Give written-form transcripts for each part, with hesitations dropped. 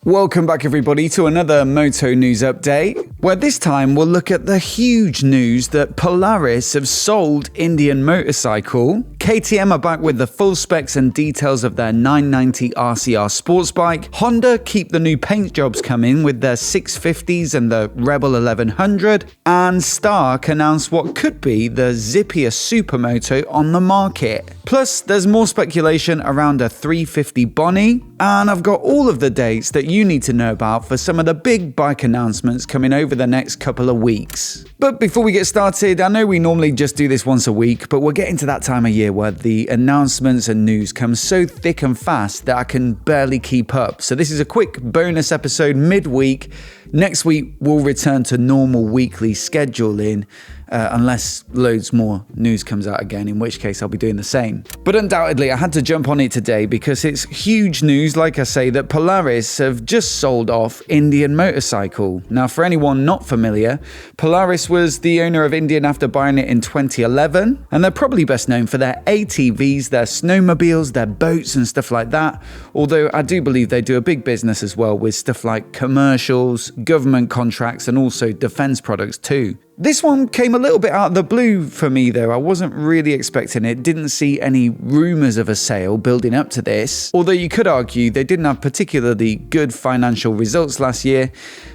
Welcome back everybody to another Moto News update, where this time we'll look at the huge news that Polaris have sold Indian Motorcycle, KTM are back with the full specs and details of their 990 RCR sports bike, Honda keep the new paint jobs coming with their 650s and the Rebel 1100, and Stark announced what could be the zippier supermoto on the market. Plus, there's more speculation around a 350 Bonnie, and I've got all of the dates that you need to know about for some of the big bike announcements coming over the next couple of weeks. But before we get started, I know we normally just do this once a week, but we're getting to that time of year where the announcements and news come so thick and fast that I can barely keep up. So this is a quick bonus episode midweek. Next week, we'll return to normal weekly scheduling, unless loads more news comes out again, in which case I'll be doing the same. But undoubtedly, I had to jump on it today because it's huge news, like I say, that Polaris have just sold off Indian Motorcycle. Now, for anyone not familiar, Polaris was the owner of Indian after buying it in 2011, and they're probably best known for their ATVs, their snowmobiles, their boats and stuff like that, although I do believe they do a big business as well with stuff like commercials, government contracts, and also defense products too. This one came a little bit out of the blue for me though. I wasn't really expecting it, didn't see any rumours of a sale building up to this, although you could argue they didn't have particularly good financial results last year,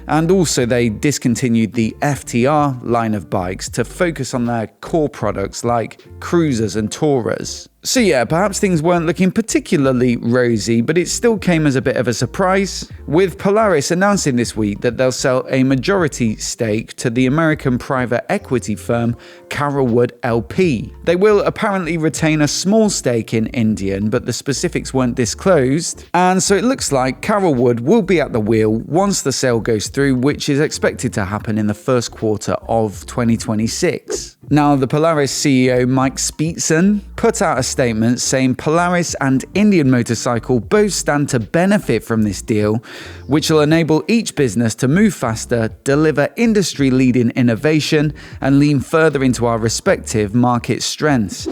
and also they discontinued the FTR line of bikes to focus on their core products like cruisers and tourers. So yeah, perhaps things weren't looking particularly rosy, but it still came as a bit of a surprise, with Polaris announcing this week that they'll sell a majority stake to the American private equity firm Carolwood LP. They will apparently retain a small stake in Indian, but the specifics weren't disclosed, and so it looks like Carolwood will be at the wheel once the sale goes through, which is expected to happen in the first quarter of 2026. Now, the Polaris CEO Mike Speetson put out a statement saying Polaris and Indian Motorcycle both stand to benefit from this deal, which will enable each business to move faster, deliver industry-leading innovation, and lean further into our respective market strengths.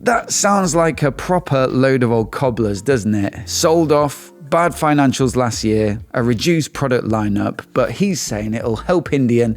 That sounds like a proper load of old cobblers, doesn't it? Sold off, bad financials last year, a reduced product lineup, but he's saying it'll help Indian,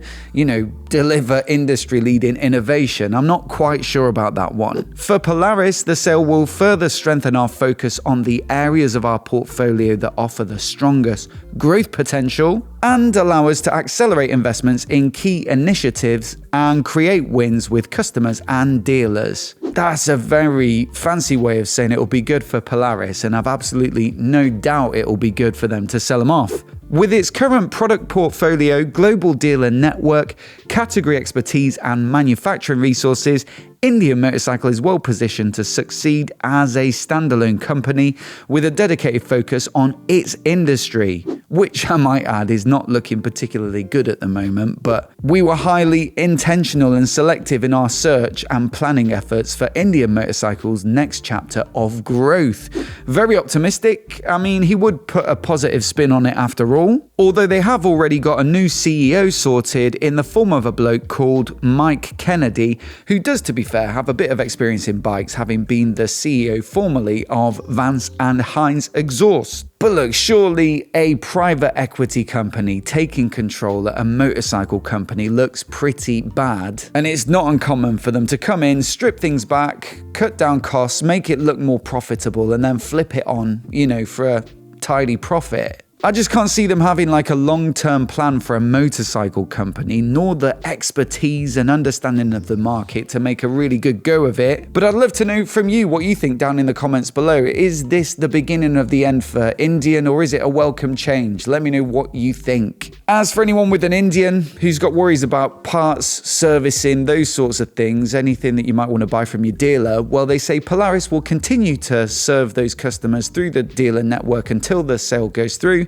deliver industry-leading innovation. I'm not quite sure about that one. For Polaris, the sale will further strengthen our focus on the areas of our portfolio that offer the strongest growth potential and allow us to accelerate investments in key initiatives and create wins with customers and dealers. That's a very fancy way of saying it will be good for Polaris, and I've absolutely no doubt it will be good for them to sell them off. With its current product portfolio, global dealer network, category expertise, and manufacturing resources, Indian Motorcycle is well positioned to succeed as a standalone company with a dedicated focus on its industry, which I might add is not looking particularly good at the moment, but we were highly intentional and selective in our search and planning efforts for Indian Motorcycle's next chapter of growth. Very optimistic. I mean, he would put a positive spin on it after all, although they have already got a new CEO sorted in the form of a bloke called Mike Kennedy, who does, to be fair, have a bit of experience in bikes, having been the CEO formerly of Vance and Hines Exhaust. But look, surely a private equity company taking control at a motorcycle company looks pretty bad, and it's not uncommon for them to come in, strip things back, cut down costs, make it look more profitable, and then flip it on, for a tidy profit. I just can't see them having like a long-term plan for a motorcycle company, nor the expertise and understanding of the market to make a really good go of it. But I'd love to know from you what you think down in the comments below. Is this the beginning of the end for Indian, or is it a welcome change? Let me know what you think. As for anyone with an Indian who's got worries about parts, servicing, those sorts of things, anything that you might want to buy from your dealer, well, they say Polaris will continue to serve those customers through the dealer network until the sale goes through,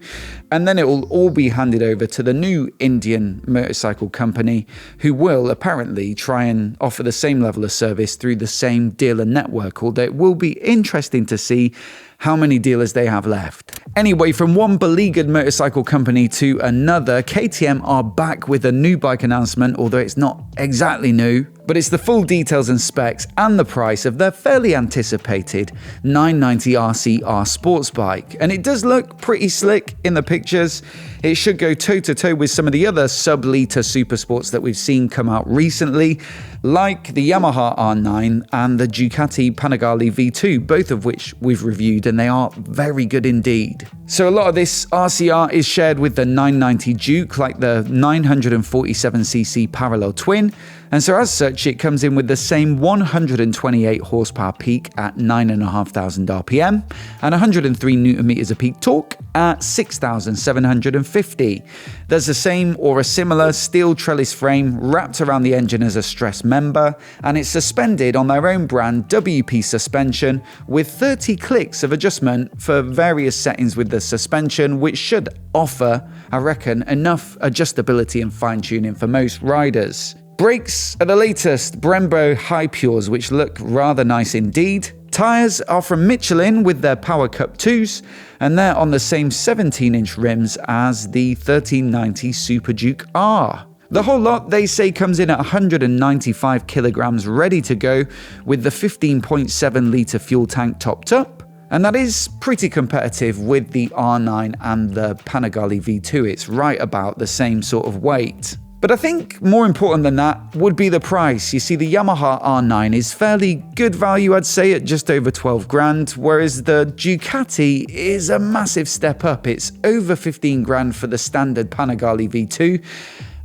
and then it will all be handed over to the new Indian Motorcycle company, who will apparently try and offer the same level of service through the same dealer network, although it will be interesting to see how many dealers they have left. Anyway, from one beleaguered motorcycle company to another, KTM are back with a new bike announcement, although it's not exactly new, but it's the full details and specs and the price of their fairly anticipated 990 RCR sports bike. And it does look pretty slick in the pictures. It should go toe-to-toe with some of the other sub-liter super sports that we've seen come out recently, like the Yamaha R9 and the Ducati Panigale V2, both of which we've reviewed, and they are very good indeed. So a lot of this RCR is shared with the 990 Duke, like the 947cc parallel twin, and so as such it comes in with the same 128 horsepower peak at 9,500 RPM and 103 Newton meters of peak torque at 6,750. There's the same or a similar steel trellis frame wrapped around the engine as a stress member, and it's suspended on their own brand WP suspension with 30 clicks of adjustment for various settings with the suspension, which should offer, I reckon, enough adjustability and fine-tuning for most riders. Brakes are the latest Brembo High Pures, which look rather nice indeed. Tyres are from Michelin with their Power Cup 2s, and they're on the same 17-inch rims as the 1390 Super Duke R. The whole lot, they say, comes in at 195 kilograms ready to go with the 15.7 litre fuel tank topped up. And that is pretty competitive with the R9 and the Panigale V2. It's right about the same sort of weight. But I think more important than that would be the price. You see, the Yamaha R9 is fairly good value, I'd say, at just over 12 grand, whereas the Ducati is a massive step up. It's over 15 grand for the standard Panigale V2,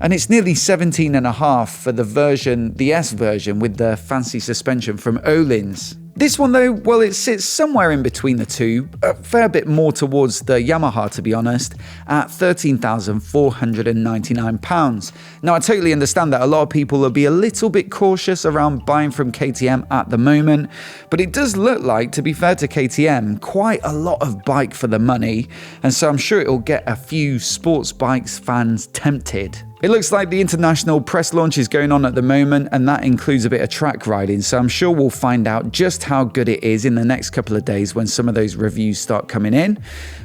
and it's nearly 17.5 for the S version with the fancy suspension from Öhlins. This one though, well, it sits somewhere in between the two, a fair bit more towards the Yamaha to be honest, at £13,499. Now I totally understand that a lot of people will be a little bit cautious around buying from KTM at the moment, but it does look like, to be fair to KTM, quite a lot of bike for the money, and so I'm sure it'll get a few sports bikes fans tempted. It looks like the international press launch is going on at the moment, and that includes a bit of track riding, so I'm sure we'll find out just how good it is in the next couple of days when some of those reviews start coming in.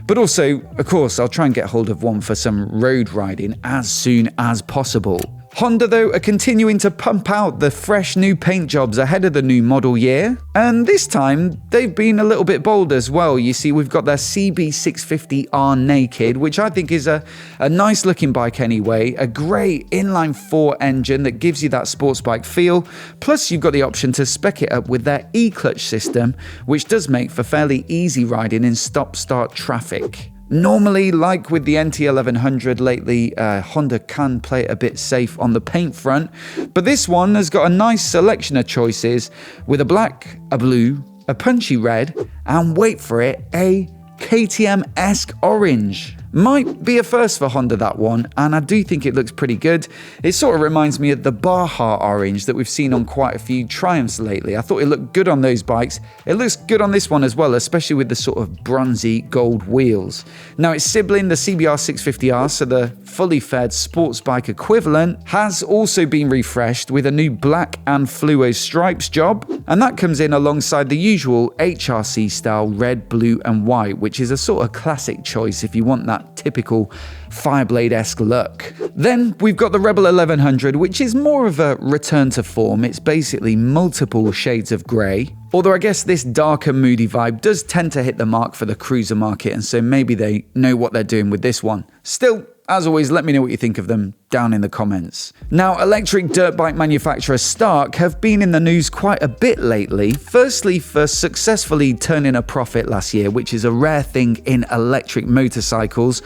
But also, of course, I'll try and get hold of one for some road riding as soon as possible. Honda, though, are continuing to pump out the fresh new paint jobs ahead of the new model year, and this time they've been a little bit bold as well. You see, we've got their CB650R Naked, which I think is a nice looking bike anyway, a great inline-4 engine that gives you that sports bike feel, plus you've got the option to spec it up with their e-clutch system, which does make for fairly easy riding in stop-start traffic. Normally, like with the NT1100 lately, Honda can play it a bit safe on the paint front, but this one has got a nice selection of choices with a black, a blue, a punchy red, and wait for it, a KTM-esque orange. Might be a first for Honda, that one, and I do think it looks pretty good. It sort of reminds me of the Baja orange that we've seen on quite a few Triumphs lately. I thought it looked good on those bikes. It looks good on this one as well, especially with the sort of bronzy gold wheels. Now its sibling, the CBR 650R, so the fully fed sports bike equivalent, has also been refreshed with a new black and fluo stripes job, and that comes in alongside the usual HRC style red, blue and white, which is a sort of classic choice if you want that typical Fireblade-esque look. Then we've got the Rebel 1100, which is more of a return to form. It's basically multiple shades of grey, although I guess this darker, moody vibe does tend to hit the mark for the cruiser market, and so maybe they know what they're doing with this one. Still, as always, let me know what you think of them down in the comments. Now, electric dirt bike manufacturer Stark have been in the news quite a bit lately. Firstly, for successfully turning a profit last year, which is a rare thing in electric motorcycles,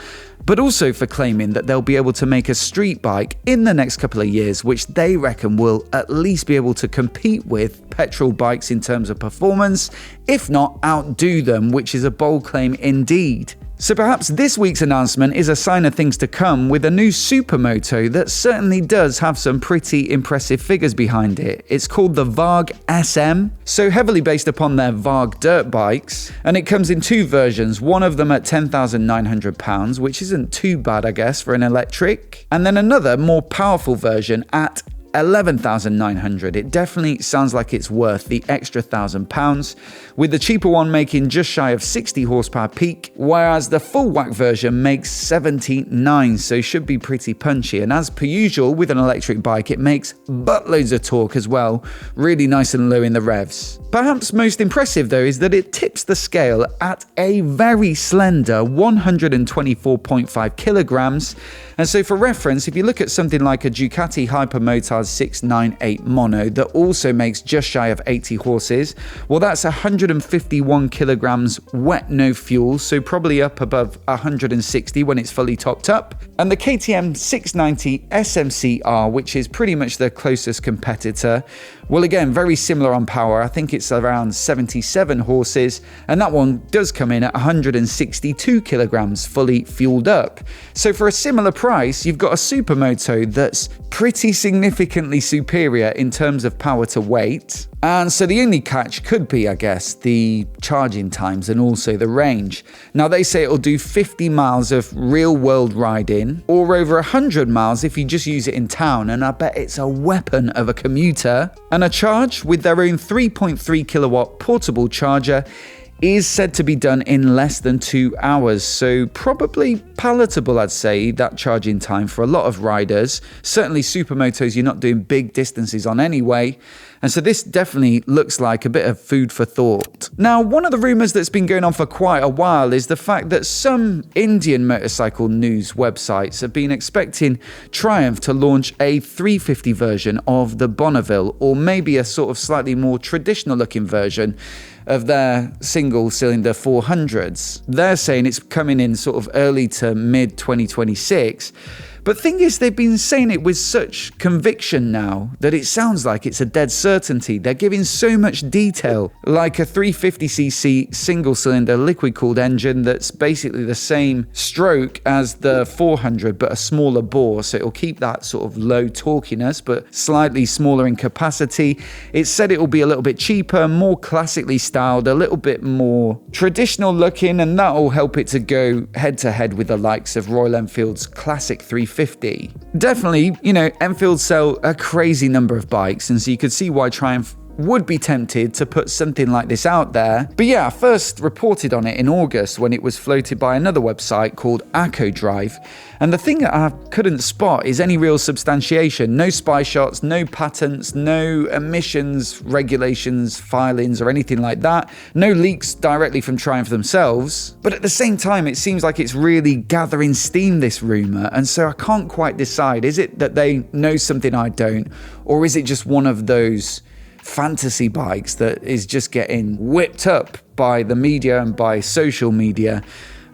but also for claiming that they'll be able to make a street bike in the next couple of years, which they reckon will at least be able to compete with petrol bikes in terms of performance, if not outdo them, which is a bold claim indeed. So perhaps this week's announcement is a sign of things to come with a new supermoto that certainly does have some pretty impressive figures behind it. It's called the Varg SM, so heavily based upon their Varg dirt bikes, and it comes in two versions, one of them at £10,900, which isn't too bad I guess for an electric, and then another more powerful version at 11,900. It definitely sounds like it's worth the extra £1,000, with the cheaper one making just shy of 60 horsepower peak, whereas the full whack version makes 79, so should be pretty punchy. And as per usual with an electric bike, it makes buttloads of torque as well, really nice and low in the revs. Perhaps most impressive though is that it tips the scale at a very slender 124.5 kilograms. And so for reference, if you look at something like a Ducati Hypermotard 698 Mono that also makes just shy of 80 horses, well, that's 151 kilograms wet, no fuel, so probably up above 160 when it's fully topped up. And the KTM 690 SMCR, which is pretty much the closest competitor, well, again, very similar on power. I think it's around 77 horses, and that one does come in at 162 kilograms fully fueled up. So for a similar price, you've got a Supermoto that's pretty significantly superior in terms of power to weight. And so the only catch could be, I guess, the charging times and also the range. Now, they say it'll do 50 miles of real-world riding, or over 100 miles if you just use it in town, and I bet it's a weapon of a commuter. And a charge with their own 3.3 kilowatt portable charger is said to be done in less than 2 hours, so probably palatable, I'd say, that charging time for a lot of riders. Certainly Supermotos you're not doing big distances on anyway, and so this definitely looks like a bit of food for thought. Now, one of the rumours that's been going on for quite a while is the fact that some Indian motorcycle news websites have been expecting Triumph to launch a 350 version of the Bonneville, or maybe a sort of slightly more traditional looking version of their single-cylinder 400s. They're saying it's coming in sort of early to mid-2026. But thing is, they've been saying it with such conviction now that it sounds like it's a dead certainty. They're giving so much detail, like a 350cc single-cylinder liquid-cooled engine that's basically the same stroke as the 400 but a smaller bore, so it'll keep that sort of low torquiness but slightly smaller in capacity. It said it will be a little bit cheaper, more classically styled, a little bit more traditional looking, and that'll help it to go head-to-head with the likes of Royal Enfield's classic 350. Definitely, you know, Enfield sell a crazy number of bikes, and so you could see why Triumph would be tempted to put something like this out there. But yeah, I first reported on it in August when it was floated by another website called Acco Drive. And the thing that I couldn't spot is any real substantiation. No spy shots, no patents, no emissions, regulations, filings, or anything like that. No leaks directly from Triumph themselves. But at the same time, it seems like it's really gathering steam, this rumor. And so I can't quite decide. Is it that they know something I don't? Or is it just one of those fantasy bikes that is just getting whipped up by the media and by social media,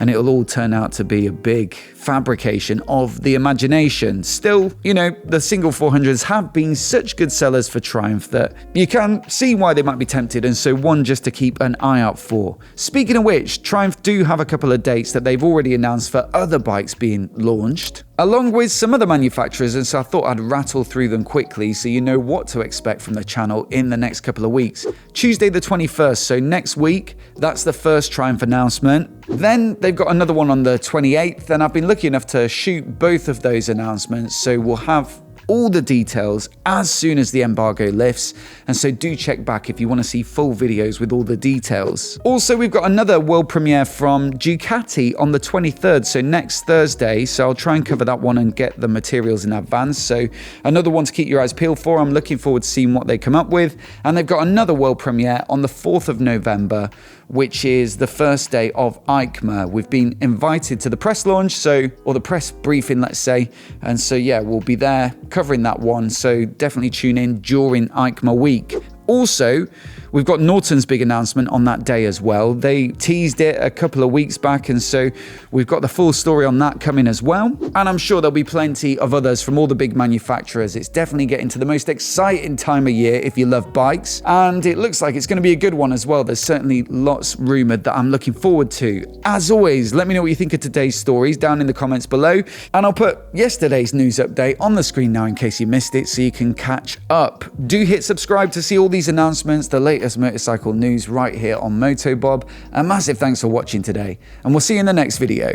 and it'll all turn out to be a big fabrication of the imagination? Still, you know, the single 400s have been such good sellers for Triumph that you can see why they might be tempted, and so one just to keep an eye out for. Speaking of which, Triumph do have a couple of dates that they've already announced for other bikes being launched, along with some other manufacturers, and so I thought I'd rattle through them quickly so you know what to expect from the channel in the next couple of weeks. Tuesday the 21st, so next week, that's the first Triumph announcement. Then they've got another one on the 28th, and I've been lucky enough to shoot both of those announcements, so we'll have all the details as soon as the embargo lifts, and so do check back if you want to see full videos with all the details. Also, we've got another world premiere from Ducati on the 23rd, so next Thursday, so I'll try and cover that one and get the materials in advance, so another one to keep your eyes peeled for. I'm looking forward to seeing what they come up with. And they've got another world premiere on the 4th of November, which is the first day of EICMA. We've been invited to the press launch, or the press briefing, let's say, and so yeah, we'll be there covering that one, so definitely tune in during EICMA week. Also, we've got Norton's big announcement on that day as well. They teased it a couple of weeks back, and so we've got the full story on that coming as well. And I'm sure there'll be plenty of others from all the big manufacturers. It's definitely getting to the most exciting time of year if you love bikes, and it looks like it's going to be a good one as well. There's certainly lots rumored that I'm looking forward to. As always, let me know what you think of today's stories down in the comments below, and I'll put yesterday's news update on the screen now in case you missed it so you can catch up. Do hit subscribe to see all these announcements, the latest motorcycle news right here on MOTOBOB. A massive thanks for watching today, and we'll see you in the next video.